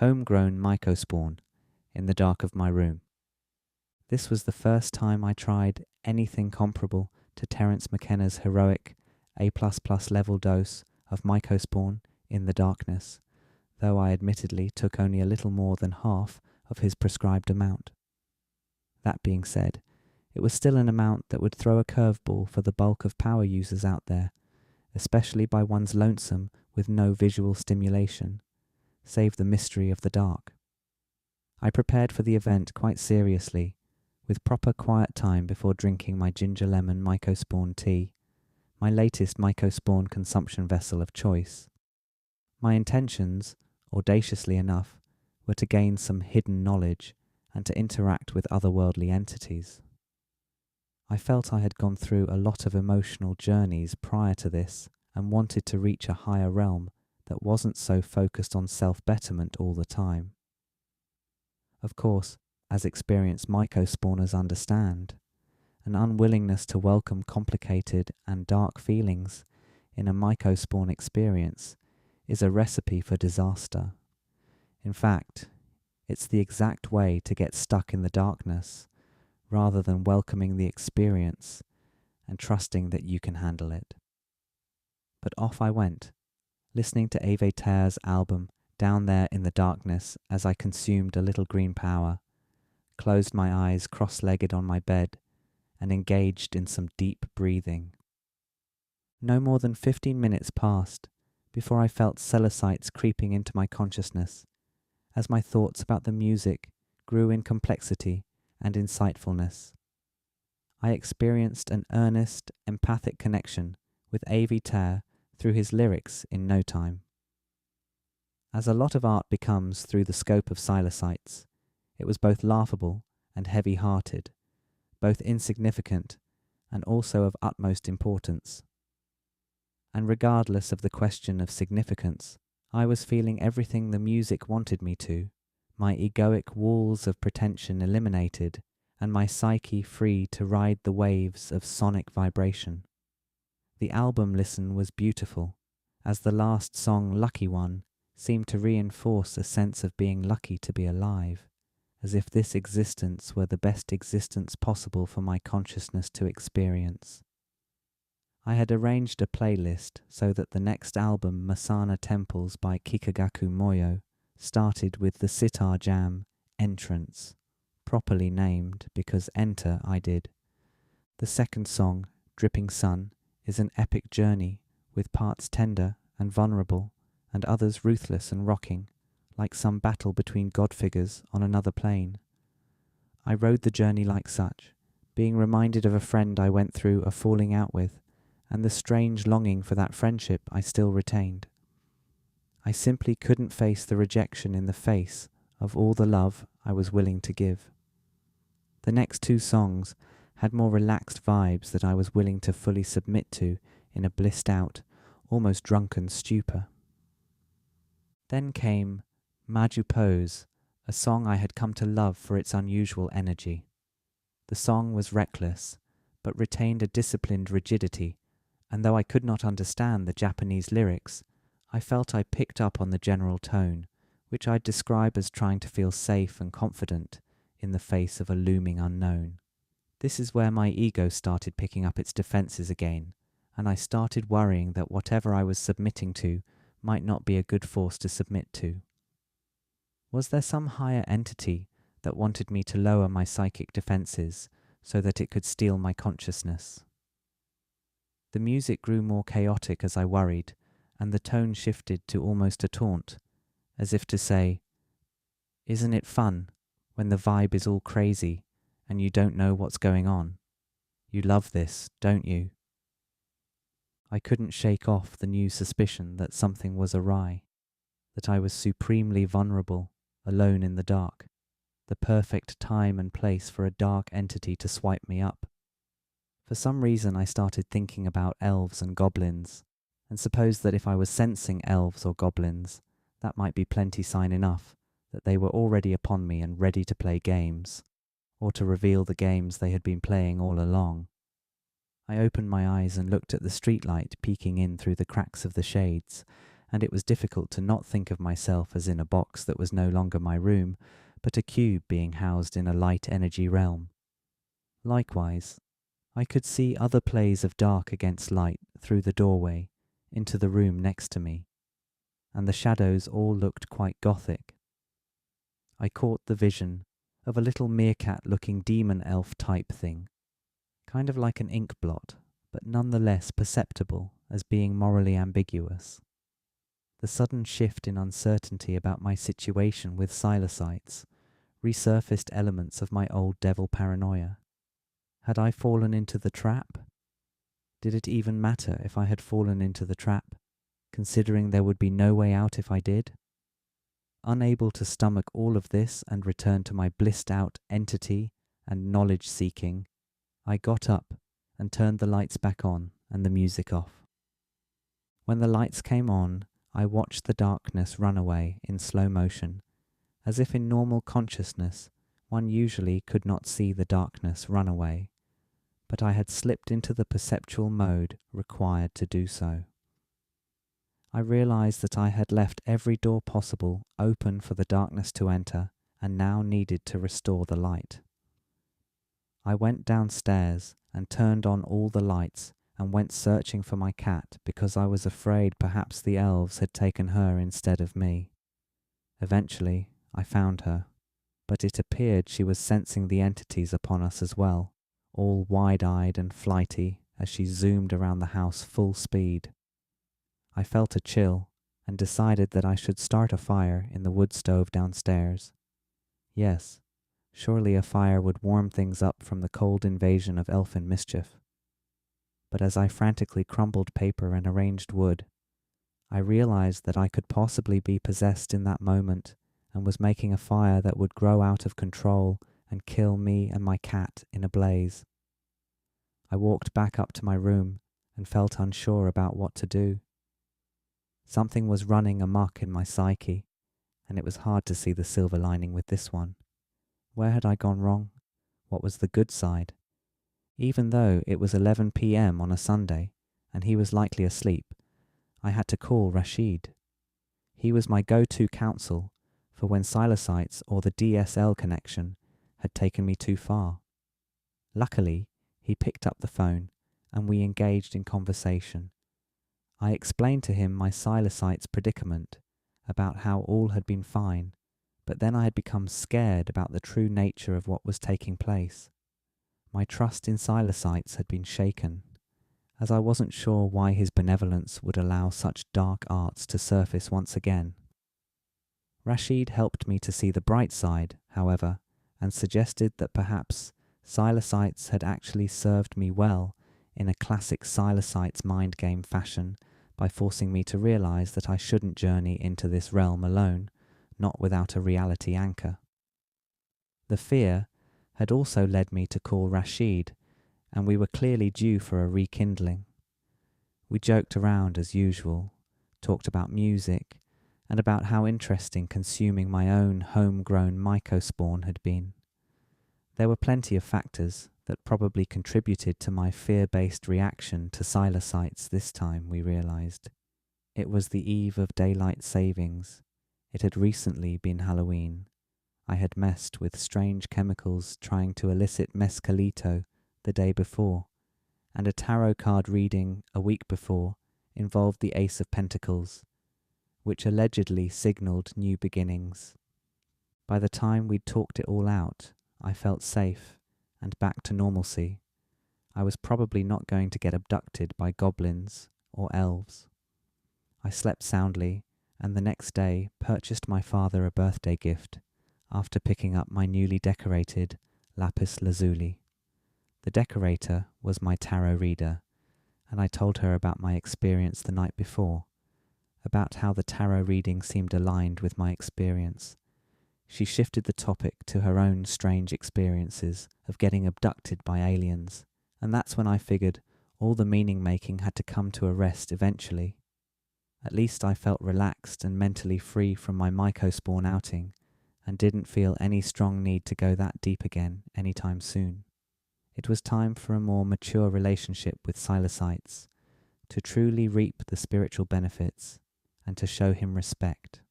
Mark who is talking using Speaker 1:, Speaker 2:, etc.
Speaker 1: Homegrown Mycospawn in the dark of my room. This was the first time I tried anything comparable to Terence McKenna's heroic A++ level dose of Mycospawn in the darkness, though I admittedly took only a little more than half of his prescribed amount. That being said, it was still an amount that would throw a curveball for the bulk of power users out there, especially by one's lonesome with no visual stimulation, save the mystery of the dark. I prepared for the event quite seriously, with proper quiet time before drinking my ginger lemon Mycospawn tea, my latest Mycospawn consumption vessel of choice. My intentions, audaciously enough, were to gain some hidden knowledge and to interact with otherworldly entities. I felt I had gone through a lot of emotional journeys prior to this and wanted to reach a higher realm that wasn't so focused on self-betterment all the time. Of course, as experienced Mycospawners understand, an unwillingness to welcome complicated and dark feelings in a Mycospawn experience is a recipe for disaster. In fact, it's the exact way to get stuck in the darkness rather than welcoming the experience and trusting that you can handle it. But off I went, listening to Avey Tare's album Down There in the Darkness as I consumed a little green power, closed my eyes cross-legged on my bed, and engaged in some deep breathing. No more than 15 minutes passed before I felt cellocytes creeping into my consciousness as my thoughts about the music grew in complexity and insightfulness. I experienced an earnest, empathic connection with Avey Tare through his lyrics in no time. As a lot of art becomes through the scope of cellocytes, it was both laughable and heavy-hearted, both insignificant and also of utmost importance. And regardless of the question of significance, I was feeling everything the music wanted me to, my egoic walls of pretension eliminated, and my psyche free to ride the waves of sonic vibration. The album listen was beautiful, as the last song, Lucky One, seemed to reinforce a sense of being lucky to be alive, as if this existence were the best existence possible for my consciousness to experience. I had arranged a playlist so that the next album, Masana Temples by Kikagaku Moyo, started with the sitar jam, Entrance, properly named because enter I did. The second song, Dripping Sun, is an epic journey with parts tender and vulnerable and others ruthless and rocking, like some battle between god figures on another plane. I rode the journey like such, being reminded of a friend I went through a falling out with, and the strange longing for that friendship I still retained. I simply couldn't face the rejection in the face of all the love I was willing to give. The next two songs had more relaxed vibes that I was willing to fully submit to in a blissed out, almost drunken stupor. Then came Maju Pose, a song I had come to love for its unusual energy. The song was reckless, but retained a disciplined rigidity, and though I could not understand the Japanese lyrics, I felt I picked up on the general tone, which I'd describe as trying to feel safe and confident in the face of a looming unknown. This is where my ego started picking up its defences again, and I started worrying that whatever I was submitting to might not be a good force to submit to. Was there some higher entity that wanted me to lower my psychic defences so that it could steal my consciousness? The music grew more chaotic as I worried, and the tone shifted to almost a taunt, as if to say, "Isn't it fun when the vibe is all crazy and you don't know what's going on? You love this, don't you?" I couldn't shake off the new suspicion that something was awry, that I was supremely vulnerable, alone in the dark, the perfect time and place for a dark entity to swipe me up. For some reason I started thinking about elves and goblins, and supposed that if I was sensing elves or goblins, that might be plenty sign enough that they were already upon me and ready to play games, or to reveal the games they had been playing all along. I opened my eyes and looked at the streetlight peeking in through the cracks of the shades, and it was difficult to not think of myself as in a box that was no longer my room, but a cube being housed in a light energy realm. Likewise, I could see other plays of dark against light through the doorway into the room next to me, and the shadows all looked quite gothic. I caught the vision of a little meerkat-looking demon elf type thing, kind of like an ink blot, but nonetheless perceptible as being morally ambiguous. The sudden shift in uncertainty about my situation with silocytes resurfaced elements of my old devil paranoia. Had I fallen into the trap? Did it even matter if I had fallen into the trap, considering there would be no way out if I did? Unable to stomach all of this and return to my blissed-out entity and knowledge-seeking, I got up and turned the lights back on and the music off. When the lights came on, I watched the darkness run away in slow motion, as if in normal consciousness one usually could not see the darkness run away, but I had slipped into the perceptual mode required to do so. I realized that I had left every door possible open for the darkness to enter and now needed to restore the light. I went downstairs and turned on all the lights and went searching for my cat because I was afraid perhaps the elves had taken her instead of me. Eventually, I found her, but it appeared she was sensing the entities upon us as well, all wide-eyed and flighty as she zoomed around the house full speed. I felt a chill and decided that I should start a fire in the wood stove downstairs. Yes, surely a fire would warm things up from the cold invasion of elfin mischief. But as I frantically crumbled paper and arranged wood, I realized that I could possibly be possessed in that moment and was making a fire that would grow out of control and kill me and my cat in a blaze. I walked back up to my room and felt unsure about what to do. Something was running amok in my psyche, and it was hard to see the silver lining with this one. Where had I gone wrong? What was the good side? Even though it was 11 p.m. on a Sunday, and he was likely asleep, I had to call Rashid. He was my go-to counsel for when silocytes or the DSL connection had taken me too far. Luckily, he picked up the phone, and we engaged in conversation. I explained to him my silocytes predicament, about how all had been fine, but then I had become scared about the true nature of what was taking place. My trust in silocytes had been shaken, as I wasn't sure why his benevolence would allow such dark arts to surface once again. Rashid helped me to see the bright side, however, and suggested that perhaps silocytes had actually served me well in a classic silocytes mind game fashion by forcing me to realize that I shouldn't journey into this realm alone, not without a reality anchor. The fear had also led me to call Rashid, and we were clearly due for a rekindling. We joked around as usual, talked about music, and about how interesting consuming my own homegrown Mycospawn had been. There were plenty of factors that probably contributed to my fear-based reaction to silocytes this time, we realized. It was the eve of daylight savings. It had recently been Halloween. I had messed with strange chemicals trying to elicit mescalito the day before, and a tarot card reading a week before involved the Ace of Pentacles, which allegedly signalled new beginnings. By the time we'd talked it all out, I felt safe and back to normalcy. I was probably not going to get abducted by goblins or elves. I slept soundly, and the next day purchased my father a birthday gift after picking up my newly decorated lapis lazuli. The decorator was my tarot reader, and I told her about my experience the night before, about how the tarot reading seemed aligned with my experience. She shifted the topic to her own strange experiences of getting abducted by aliens, and that's when I figured all the meaning-making had to come to a rest eventually. At least I felt relaxed and mentally free from my Mycospawn outing, and didn't feel any strong need to go that deep again anytime soon. It was time for a more mature relationship with silocytes, to truly reap the spiritual benefits, and to show him respect.